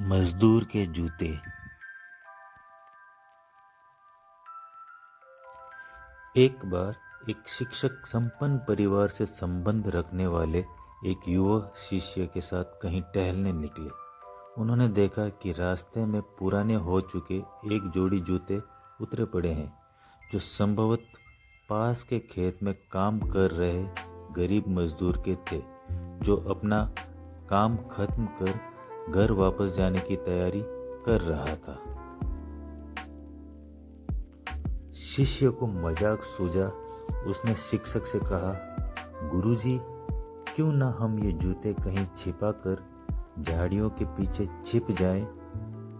मजदूर के जूते। एक बार एक शिक्षक संपन्न परिवार से संबंध रखने वाले एक युवा शिष्य के साथ कहीं टहलने निकले। उन्होंने देखा कि रास्ते में पुराने हो चुके एक जोड़ी जूते उतरे पड़े हैं, जो संभवतः पास के खेत में काम कर रहे गरीब मजदूर के थे, जो अपना काम खत्म कर घर वापस जाने की तैयारी कर रहा था। शिष्य को मजाक सूझा। उसने शिक्षक से कहा, गुरुजी, क्यों ना हम ये जूते कहीं छिपा कर झाड़ियों के पीछे छिप जाएं?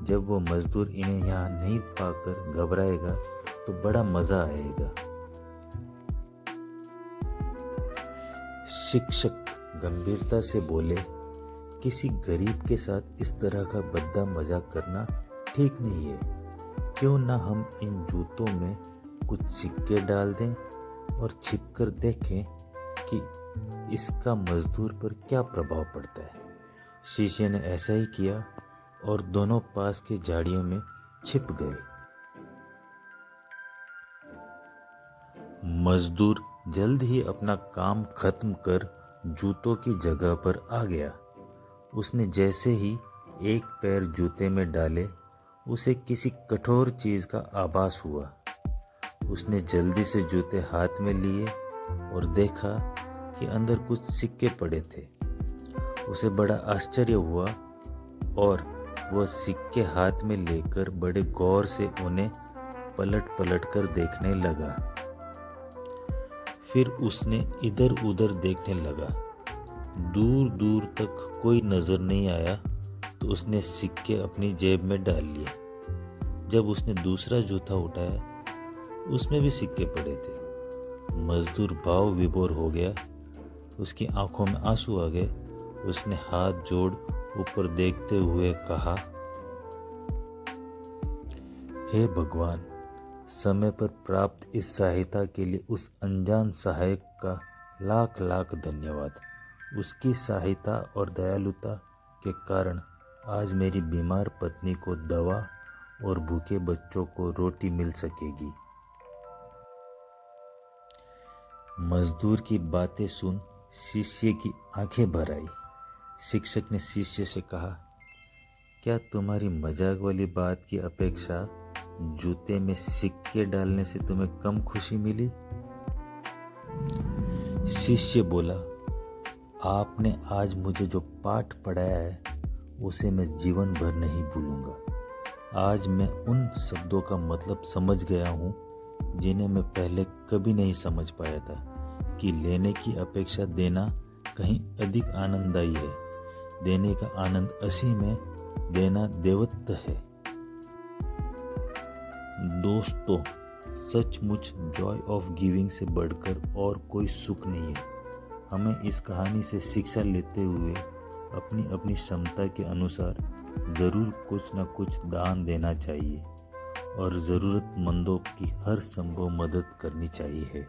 जब वो मजदूर इन्हें यहाँ नहीं पाकर घबराएगा तो बड़ा मजा आएगा। शिक्षक गंभीरता से बोले, किसी गरीब के साथ इस तरह का भद्दा मजाक करना ठीक नहीं है। क्यों ना हम इन जूतों में कुछ सिक्के डाल दें और छिपकर देखें कि इसका मजदूर पर क्या प्रभाव पड़ता है। शिष्य ने ऐसा ही किया और दोनों पास के झाड़ियों में छिप गए। मजदूर जल्द ही अपना काम खत्म कर जूतों की जगह पर आ गया। उसने जैसे ही एक पैर जूते में डाले, उसे किसी कठोर चीज का आभास हुआ। उसने जल्दी से जूते हाथ में लिए और देखा कि अंदर कुछ सिक्के पड़े थे। उसे बड़ा आश्चर्य हुआ और वह सिक्के हाथ में लेकर बड़े गौर से उन्हें पलट पलट कर देखने लगा। फिर उसने इधर उधर देखने लगा। दूर दूर तक कोई नजर नहीं आया तो उसने सिक्के अपनी जेब में डाल लिए। जब उसने दूसरा जूता उठाया, उसमें भी सिक्के पड़े थे। मजदूर भाव विभोर हो गया। उसकी आंखों में आंसू आ गए। उसने हाथ जोड़ ऊपर देखते हुए कहा, हे भगवान, समय पर प्राप्त इस सहायता के लिए उस अनजान सहायक का लाख लाख धन्यवाद। उसकी सहायता और दयालुता के कारण आज मेरी बीमार पत्नी को दवा और भूखे बच्चों को रोटी मिल सकेगी। मजदूर की बातें सुन शिष्य की आंखें भर आई। शिक्षक ने शिष्य से कहा, क्या तुम्हारी मजाक वाली बात की अपेक्षा जूते में सिक्के डालने से तुम्हें कम खुशी मिली? शिष्य बोला, आपने आज मुझे जो पाठ पढ़ाया है उसे मैं जीवन भर नहीं भूलूंगा। आज मैं उन शब्दों का मतलब समझ गया हूँ जिन्हें मैं पहले कभी नहीं समझ पाया था, कि लेने की अपेक्षा देना कहीं अधिक आनंददायी है। देने का आनंद असीम है, देना देवत्व है। दोस्तों, सचमुच जॉय ऑफ गिविंग से बढ़कर और कोई सुख नहीं है। हमें इस कहानी से शिक्षा लेते हुए अपनी अपनी क्षमता के अनुसार ज़रूर कुछ न कुछ दान देना चाहिए और ज़रूरतमंदों की हर संभव मदद करनी चाहिए।